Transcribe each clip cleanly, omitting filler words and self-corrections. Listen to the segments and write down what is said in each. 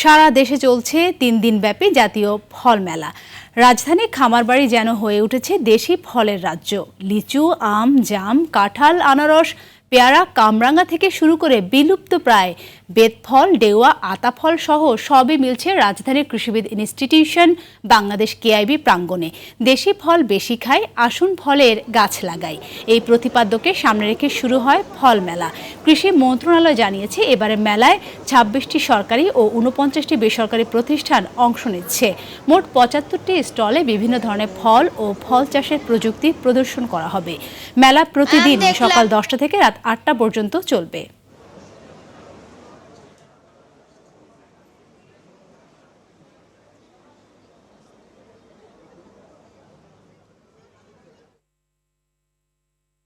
সারা দেশে চলছে ৩ দিনব্যাপী জাতীয় ফল মেলা। রাজধানী খামারবাড়ি যেন হয়ে উঠেছে দেশি ফলের রাজ্য। লিচু, আম, জাম, কাঁঠাল, আনারস, পেয়ারা, কামরাঙা থেকে শুরু করে বিলুপ্ত প্রায় বেতফল, ডেওয়া, আতাফল সহ সবই মিলছে রাজধানীর কৃষিবিদ ইনস্টিটিউশন বাংলাদেশ কেআইবি প্রাঙ্গণে। দেশি ফল বেশি খাই, আসুন ফলের গাছ লাগাই, এই প্রতিপাদ্যকে সামনে রেখে শুরু হয় ফল মেলা। কৃষি মন্ত্রণালয় জানিয়েছে, এবারে মেলায় ২৬টি সরকারি ও ৪৯টি বেসরকারি প্রতিষ্ঠান অংশ নিচ্ছে। মোট ৭৫টি স্টলে বিভিন্ন ধরনের ফল ও ফল চাষের প্রযুক্তি প্রদর্শন করা হবে। মেলা প্রতিদিন সকাল ১০টা থেকে রাত ৮টা পর্যন্ত চলবে।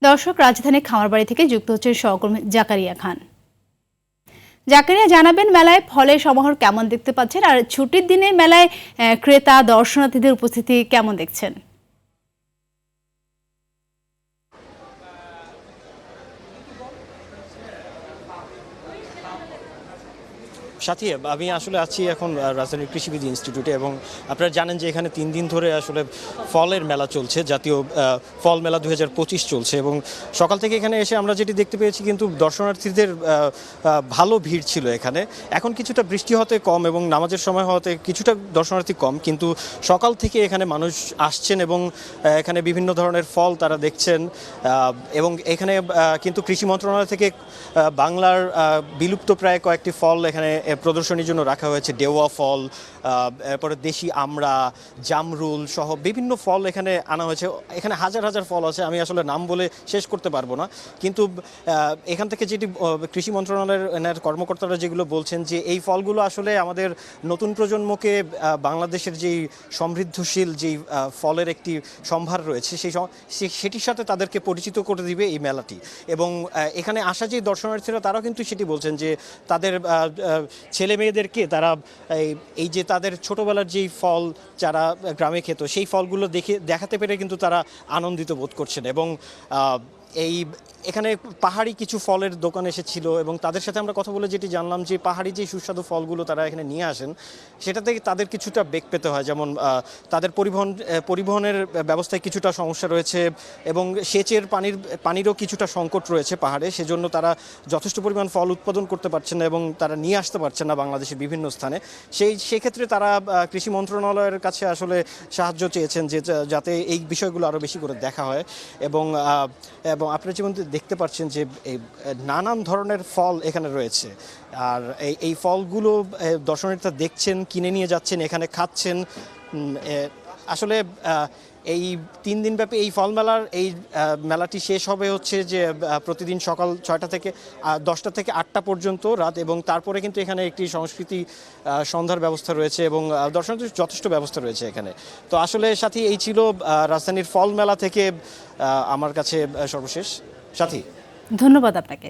দর্শক, রাজধানীর খামারবাড়ি থেকে যুক্ত হচ্ছেন সহকর্মী জাকারিয়া খান। জাকারিয়া, জানাবেন মেলায় ফলের সমাহার কেমন দেখতে পাচ্ছেন, আর ছুটির দিনে মেলায় ক্রেতা দর্শনার্থীদের উপস্থিতি কেমন দেখছেন? সাথী, আমি আসলে আছি এখন রাজধানীর কৃষিবিদ ইনস্টিটিউটে, এবং আপনারা জানেন যে এখানে 3 দিন ধরে আসলে ফলের মেলা চলছে, জাতীয় ফল মেলা 2025 চলছে। এবং সকাল থেকে এখানে এসে আমরা যেটি দেখতে পেয়েছি, কিন্তু দর্শনার্থীদের ভালো ভিড় ছিল এখানে। এখন কিছুটা বৃষ্টি হতে কম এবং নামাজের সময় হওয়াতে কিছুটা দর্শনার্থী কম, কিন্তু সকাল থেকে এখানে মানুষ আসছেন এবং এখানে বিভিন্ন ধরনের ফল তারা দেখছেন। এবং এখানে কিন্তু কৃষি মন্ত্রণালয় থেকে বাংলার বিলুপ্ত প্রায় কয়েকটি ফল এখানে প্রদর্শনীর জন্য রাখা হয়েছে। ডেওয়া ফল, এরপরে দেশি আমড়া, জামরুল সহ বিভিন্ন ফল এখানে আনা হয়েছে। এখানে হাজার হাজার ফল আছে, আমি আসলে নাম বলে শেষ করতে পারবো না। কিন্তু এখান থেকে যেটি কৃষি মন্ত্রণালয়ের কর্মকর্তারা যেগুলো বলছেন, যে এই ফলগুলো আসলে আমাদের নতুন প্রজন্মকে বাংলাদেশের যেই সমৃদ্ধশীল যেই ফলের একটি সম্ভার রয়েছে সেটির সাথে তাদেরকে পরিচিত করে দিবে এই মেলাটি। এবং এখানে আসা যে দর্শনার্থীরা তারাও কিন্তু সেটি বলছেন, যে তাদের ছেলে মেয়েদেরকে তারা এই যে তাদের ছোটবেলার যেই ফল যারা গ্রামে খেত, সেই ফলগুলো দেখাতে পেরে কিন্তু তারা আনন্দিত বোধ করছেন। এবং এই এখানে পাহাড়ি কিছু ফলের দোকান এসেছিল, এবং তাদের সাথে আমরা কথা বলে যেটি জানলাম, যে পাহাড়ি যে সুস্বাদু ফলগুলো তারা এখানে নিয়ে আসেন, সেটা থেকে তাদের কিছুটা বেগ পেতে হয়। যেমন তাদের পরিবহনের ব্যবস্থায় কিছুটা সমস্যা রয়েছে, এবং সেচের পানিরও কিছুটা সংকট রয়েছে পাহাড়ে, সেজন্য তারা যথেষ্ট পরিমাণ ফল উৎপাদন করতে পারছেন না এবং তারা নিয়ে আসতে পারছেন না বাংলাদেশের বিভিন্ন স্থানে। সেক্ষেত্রে তারা কৃষি মন্ত্রণালয়ের কাছে আসলে সাহায্য চেয়েছেন, যে যাতে এই বিষয়গুলো আরও বেশি করে দেখা হয়। এবং আপনারা যেমন দেখতে পাচ্ছেন যে নানান ধরনের ফল এখানে রয়েছে, আর এই ফলগুলো দর্শনার্থীরা দেখছেন, কিনে নিয়ে যাচ্ছেন, এখানে খাচ্ছেন। আসলে এই 3 দিনব্যাপী এই ফল মেলার এই মেলাটি শেষ হবে হচ্ছে যে প্রতিদিন সকাল 6টা থেকে 10টা থেকে 8টা পর্যন্ত রাত, এবং তারপরে কিন্তু এখানে একটি সংস্কৃতি সন্ধ্যার ব্যবস্থা রয়েছে, এবং দর্শনার্থীর যথেষ্ট ব্যবস্থা রয়েছে এখানে। তো আসলে সাথী, এই ছিল রাজধানীর ফল মেলা থেকে আমার কাছে সর্বশেষ। সাথী, ধন্যবাদ আপনাকে।